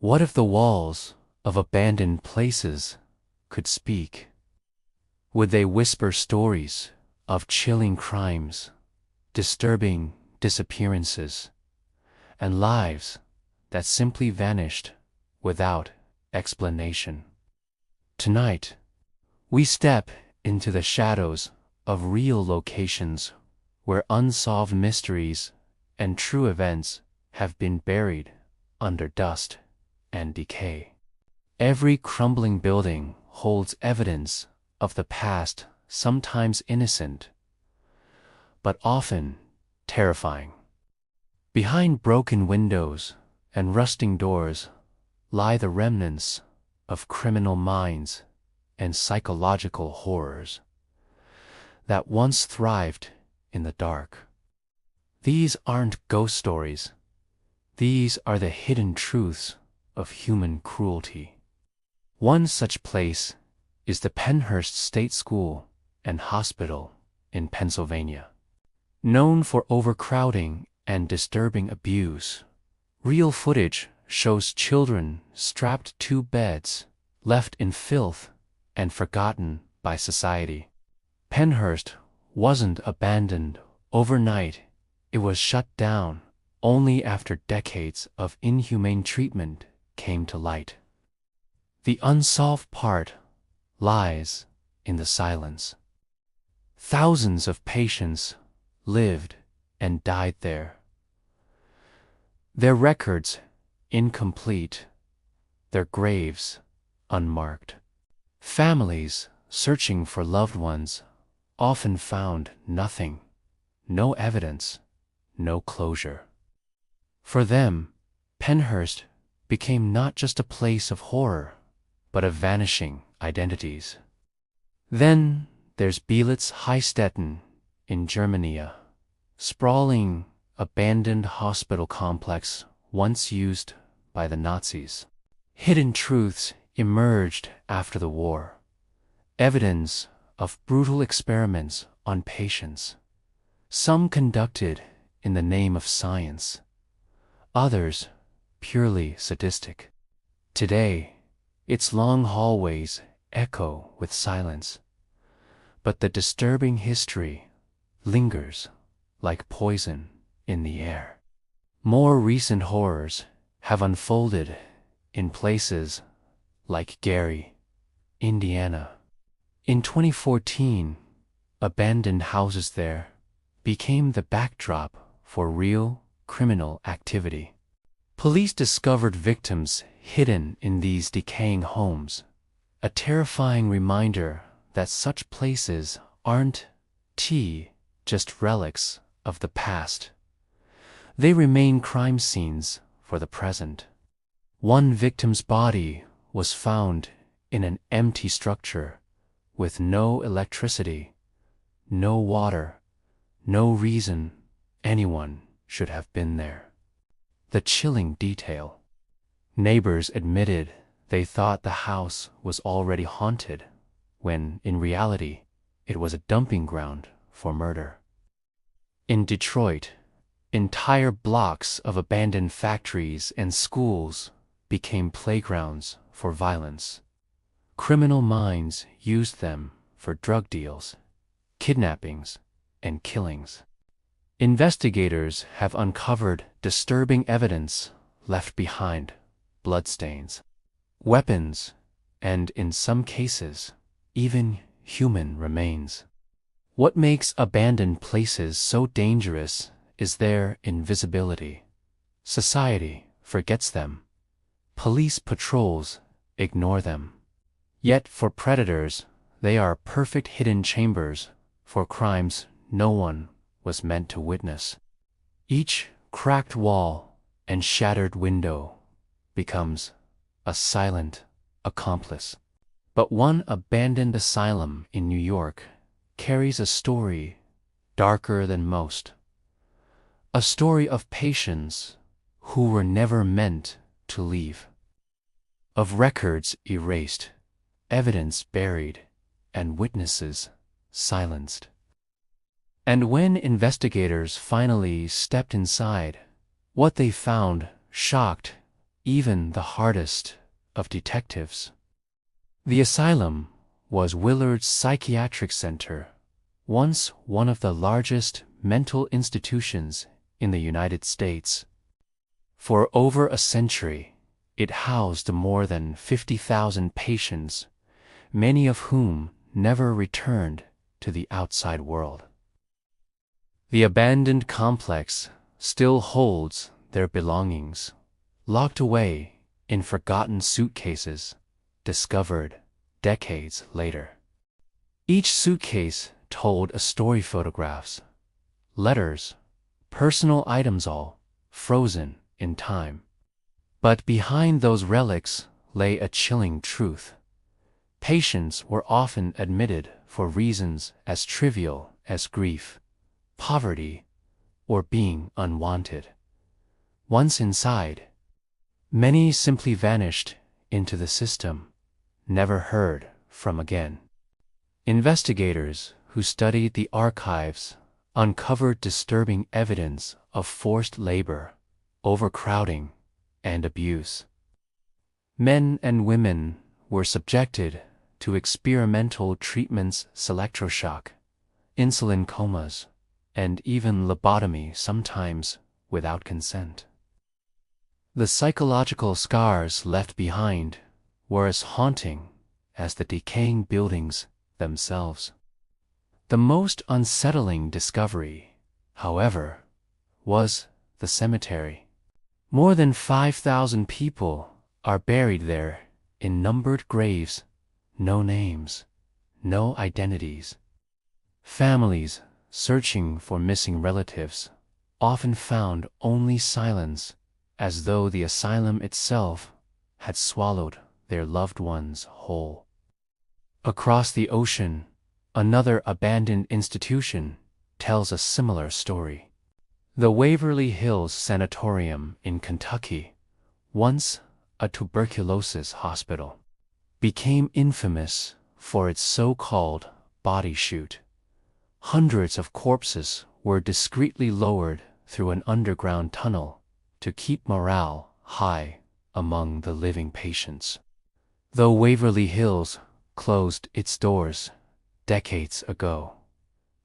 What if the walls of abandoned places could speak? Would they whisper stories of chilling crimes, disturbing disappearances, and lives that simply vanished without explanation? Tonight, we step into the shadows of real locations where unsolved mysteries and true events have been buried under dust and decay. Every crumbling building holds evidence of the past, sometimes innocent, but often terrifying. Behind broken windows and rusting doors lie the remnants of criminal minds and psychological horrors that once thrived in the dark. These aren't ghost stories. These are the hidden truths of human cruelty. One such place is the Pennhurst State School and Hospital in Pennsylvania. Known for overcrowding and disturbing abuse, real footage shows children strapped to beds, left in filth, and forgotten by society. Pennhurst wasn't abandoned overnight. It was shut down only after decades of inhumane treatment came to light. The unsolved part lies in the silence. Thousands of patients lived and died there. Their records incomplete, their graves unmarked. Families searching for loved ones often found nothing, no evidence, no closure. For them, Pennhurst became not just a place of horror, but of vanishing identities. Then there's Belitz-Heistetten in Germany, a sprawling, abandoned hospital complex once used by the Nazis. Hidden truths emerged after the war, evidence of brutal experiments on patients, some conducted in the name of science, others purely sadistic. Today, its long hallways echo with silence, but the disturbing history lingers like poison in the air. More recent horrors have unfolded in places like Gary, Indiana. In 2014, abandoned houses there became the backdrop for real criminal activity. Police discovered victims hidden in these decaying homes, a terrifying reminder that such places aren't just relics of the past. They remain crime scenes for the present. One victim's body was found in an empty structure with no electricity, no water, no reason anyone should have been there. The chilling detail. Neighbors admitted they thought the house was already haunted, when in reality it was a dumping ground for murder. In Detroit, entire blocks of abandoned factories and schools became playgrounds for violence. Criminal minds used them for drug deals, kidnappings, and killings. Investigators have uncovered disturbing evidence left behind: bloodstains, weapons, and in some cases, even human remains. What makes abandoned places so dangerous is their invisibility. Society forgets them. Police patrols ignore them. Yet for predators, they are perfect hidden chambers for crimes no one was meant to witness. Each cracked wall and shattered window becomes a silent accomplice. But one abandoned asylum in New York carries a story darker than most. A story of patients who were never meant to leave. Of records erased, evidence buried, and witnesses silenced. And when investigators finally stepped inside, what they found shocked even the hardest of detectives. The asylum was Willard's psychiatric center, once one of the largest mental institutions in the United States. For over a century, it housed more than 50,000 patients, many of whom never returned to the outside world. The abandoned complex still holds their belongings, locked away in forgotten suitcases, discovered decades later. Each suitcase told a story: photographs, letters, personal items, all frozen in time. But behind those relics lay a chilling truth. Patients were often admitted for reasons as trivial as grief, poverty, or being unwanted. Once inside, many simply vanished into the system, never heard from again. Investigators who studied the archives uncovered disturbing evidence of forced labor, overcrowding, and abuse. Men and women were subjected to experimental treatments, electroshock, insulin comas, and even lobotomy, sometimes without consent. The psychological scars left behind were as haunting as the decaying buildings themselves. The most unsettling discovery, however, was the cemetery. More than 5,000 people are buried there in numbered graves, no names, no identities. Families searching for missing relatives often found only silence, as though the asylum itself had swallowed their loved ones whole. Across the ocean, another abandoned institution tells a similar story. The Waverly Hills Sanatorium in Kentucky, once a tuberculosis hospital, became infamous for its so-called body chute. Hundreds of corpses were discreetly lowered through an underground tunnel to keep morale high among the living patients. Though Waverly Hills closed its doors decades ago,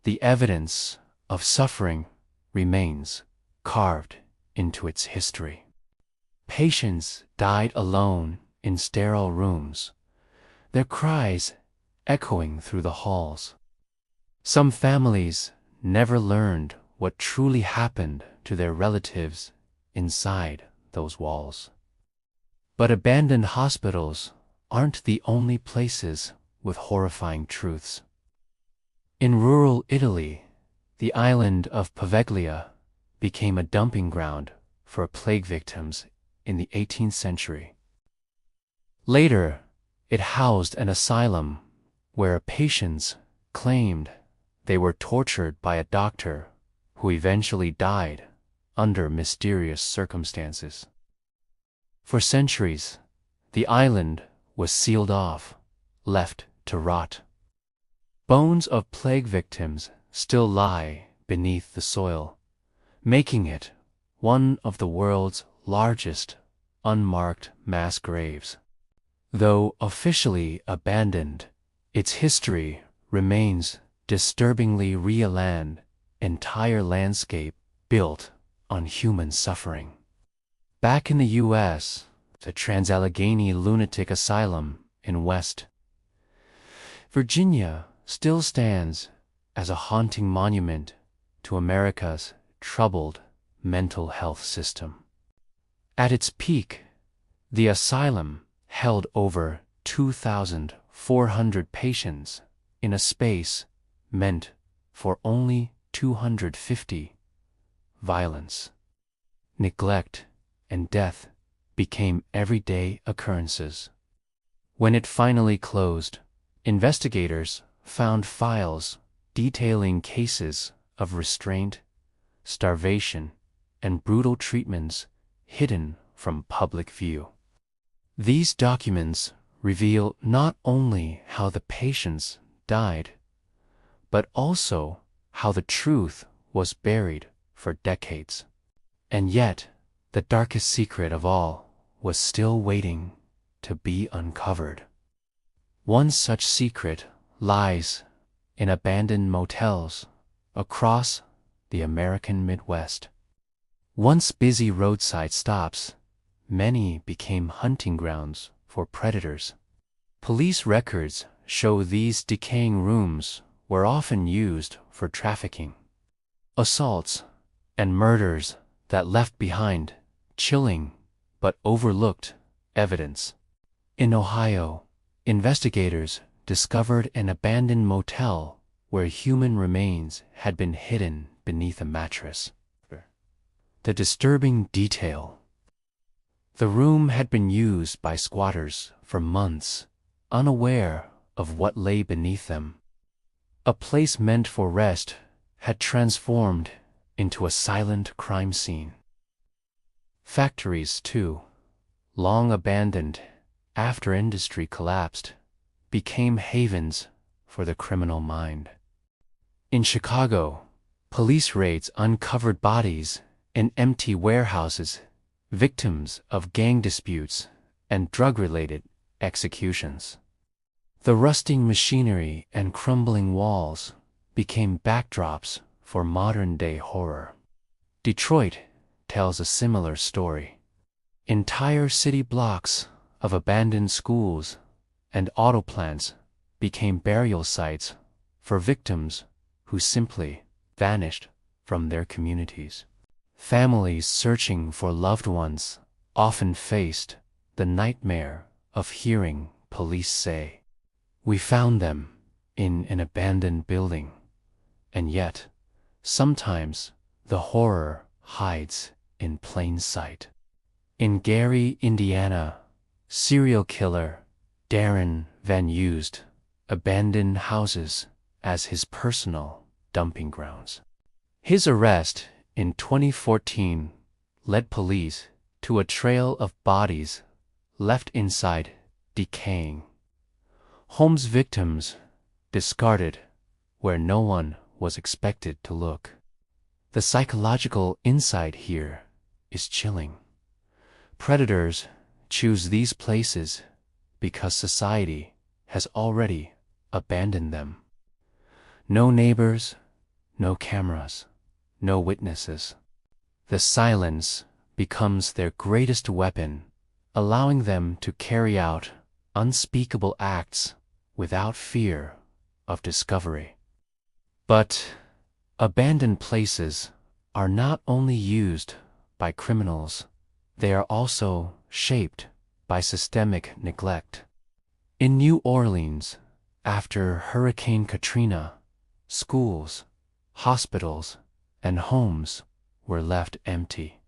the evidence of suffering remains carved into its history. Patients died alone in sterile rooms, their cries echoing through the halls. Some families never learned what truly happened to their relatives inside those walls. But abandoned hospitals aren't the only places with horrifying truths. In rural Italy, the island of Poveglia became a dumping ground for plague victims in the 18th century. Later, it housed an asylum where patients claimed they were tortured by a doctor who eventually died under mysterious circumstances. For centuries, the island was sealed off, left to rot. Bones of plague victims still lie beneath the soil, making it one of the world's largest unmarked mass graves. Though officially abandoned, its history remains disturbingly real: an entire landscape built on human suffering. Back in the U.S., the Trans-Allegheny Lunatic Asylum in West Virginia still stands as a haunting monument to America's troubled mental health system. At its peak, the asylum held over 2,400 patients in a space meant for only 250. Violence, neglect, and death became everyday occurrences. When it finally closed, investigators found files detailing cases of restraint, starvation, and brutal treatments hidden from public view. These documents reveal not only how the patients died, but also how the truth was buried for decades. And yet, the darkest secret of all was still waiting to be uncovered. One such secret lies in abandoned motels across the American Midwest. Once busy roadside stops, many became hunting grounds for predators. Police records show these decaying rooms were often used for trafficking, assaults, and murders that left behind chilling but overlooked evidence. In Ohio, investigators discovered an abandoned motel where human remains had been hidden beneath a mattress. The disturbing detail: the room had been used by squatters for months, unaware of what lay beneath them. A place meant for rest had transformed into a silent crime scene. Factories, too, long abandoned after industry collapsed, became havens for the criminal mind. In Chicago, police raids uncovered bodies in empty warehouses, victims of gang disputes and drug-related executions. The rusting machinery and crumbling walls became backdrops for modern-day horror. Detroit tells a similar story. Entire city blocks of abandoned schools and auto plants became burial sites for victims who simply vanished from their communities. Families searching for loved ones often faced the nightmare of hearing police say, "We found them in an abandoned building," and yet, sometimes the horror hides in plain sight. In Gary, Indiana, serial killer Darren Van used abandoned houses as his personal dumping grounds. His arrest in 2014 led police to a trail of bodies left inside decaying homes, victims discarded where no one was expected to look. The psychological insight here is chilling. Predators choose these places because society has already abandoned them. No neighbors, no cameras, no witnesses. The silence becomes their greatest weapon, allowing them to carry out unspeakable acts without fear of discovery. But abandoned places are not only used by criminals, they are also shaped by systemic neglect. In New Orleans, after Hurricane Katrina, schools, hospitals, and homes were left empty.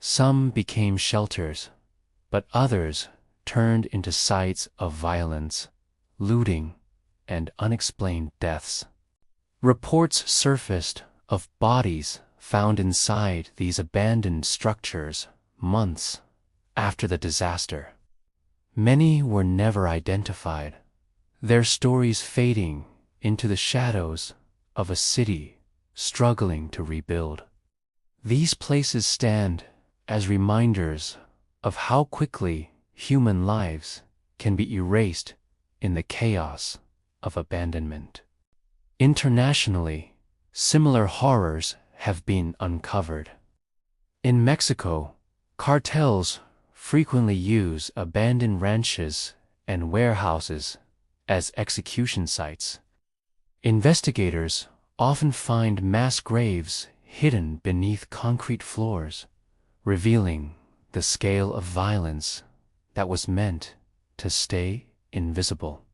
Some became shelters, but others turned into sites of violence, looting, and unexplained deaths. Reports surfaced of bodies found inside these abandoned structures months after the disaster. Many were never identified, their stories fading into the shadows of a city struggling to rebuild. These places stand as reminders of how quickly human lives can be erased in the chaos of abandonment. Internationally, similar horrors have been uncovered. In Mexico, cartels frequently use abandoned ranches and warehouses as execution sites. Investigators often find mass graves hidden beneath concrete floors, revealing the scale of violence that was meant to stay invisible.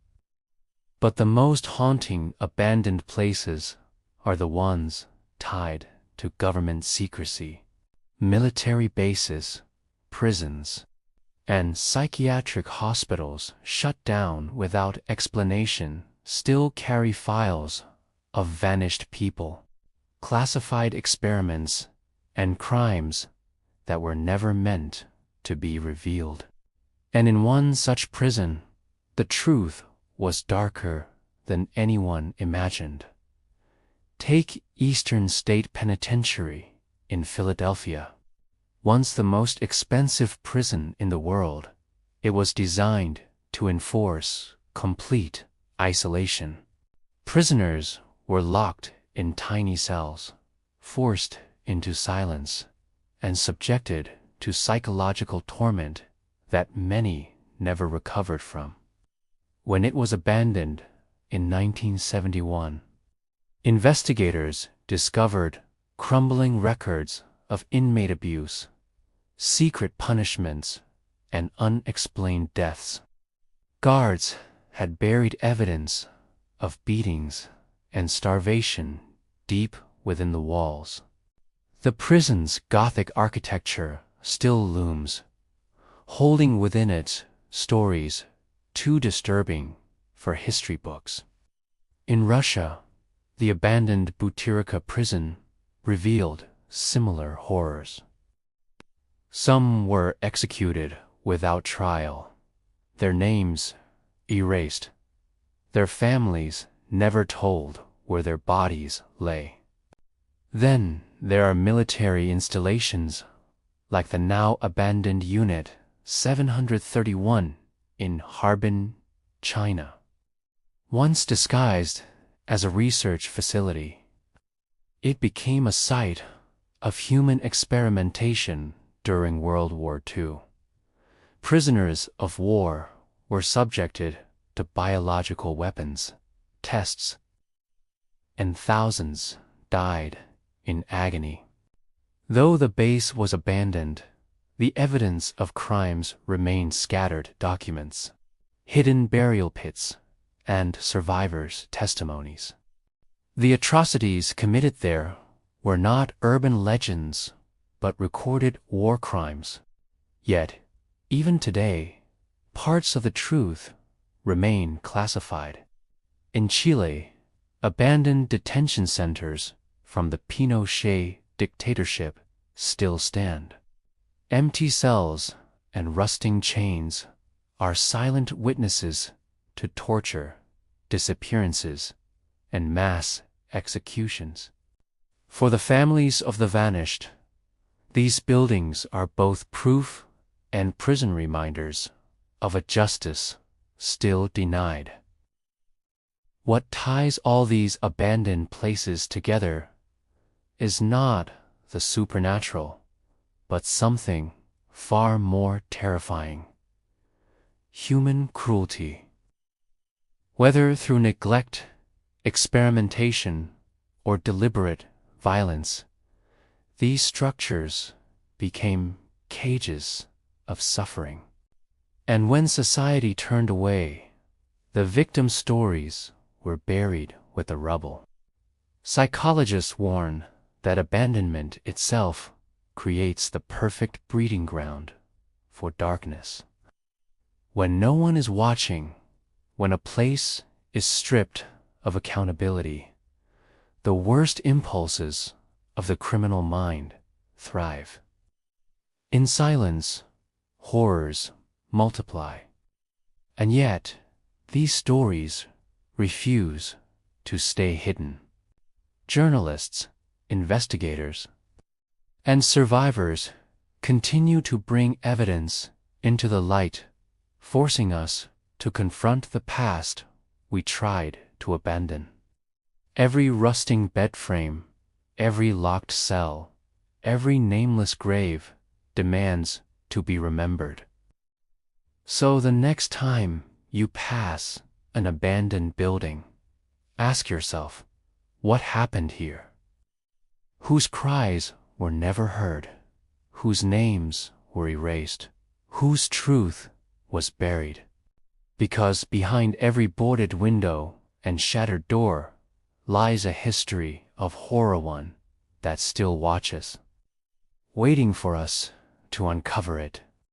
But the most haunting abandoned places are the ones tied to government secrecy. Military bases, prisons, and psychiatric hospitals shut down without explanation still carry files of vanished people, classified experiments, and crimes that were never meant to be revealed. And in one such prison, the truth was darker than anyone imagined. Take Eastern State Penitentiary in Philadelphia. Once the most expensive prison in the world, it was designed to enforce complete isolation. Prisoners were locked in tiny cells, forced into silence, and subjected to psychological torment that many never recovered from. When it was abandoned in 1971, investigators discovered crumbling records of inmate abuse, secret punishments, and unexplained deaths. Guards had buried evidence of beatings and starvation deep within the walls. The prison's Gothic architecture still looms, holding within it stories too disturbing for history books. In Russia, the abandoned Butyrka prison revealed similar horrors. Some were executed without trial, their names erased, their families never told where their bodies lay. Then there are military installations like the now abandoned Unit 731 in Harbin, China. Once disguised as a research facility, it became a site of human experimentation during World War II. Prisoners of war were subjected to biological weapons tests, and thousands died in agony. Though the base was abandoned, the evidence of crimes remained: scattered documents, hidden burial pits, and survivors' testimonies. The atrocities committed there were not urban legends, but recorded war crimes. Yet, even today, parts of the truth remain classified. In Chile, abandoned detention centers from the Pinochet dictatorship still stand. Empty cells and rusting chains are silent witnesses to torture, disappearances, and mass executions. For the families of the vanished, these buildings are both proof and prison reminders of a justice still denied. What ties all these abandoned places together is not the supernatural, but something far more terrifying: human cruelty. Whether through neglect, experimentation, or deliberate violence, these structures became cages of suffering. And when society turned away, the victim stories were buried with the rubble. Psychologists warn that abandonment itself creates the perfect breeding ground for darkness. When no one is watching, when a place is stripped of accountability, the worst impulses of the criminal mind thrive. In silence, horrors multiply. And yet, these stories refuse to stay hidden. Journalists, investigators, and survivors continue to bring evidence into the light, forcing us to confront the past we tried to abandon. Every rusting bed frame, every locked cell, every nameless grave demands to be remembered. So the next time you pass an abandoned building, ask yourself, what happened here? Whose cries were never heard? Whose names were erased? Whose truth was buried? Because behind every boarded window and shattered door lies a history of horror, one that still watches, waiting for us to uncover it.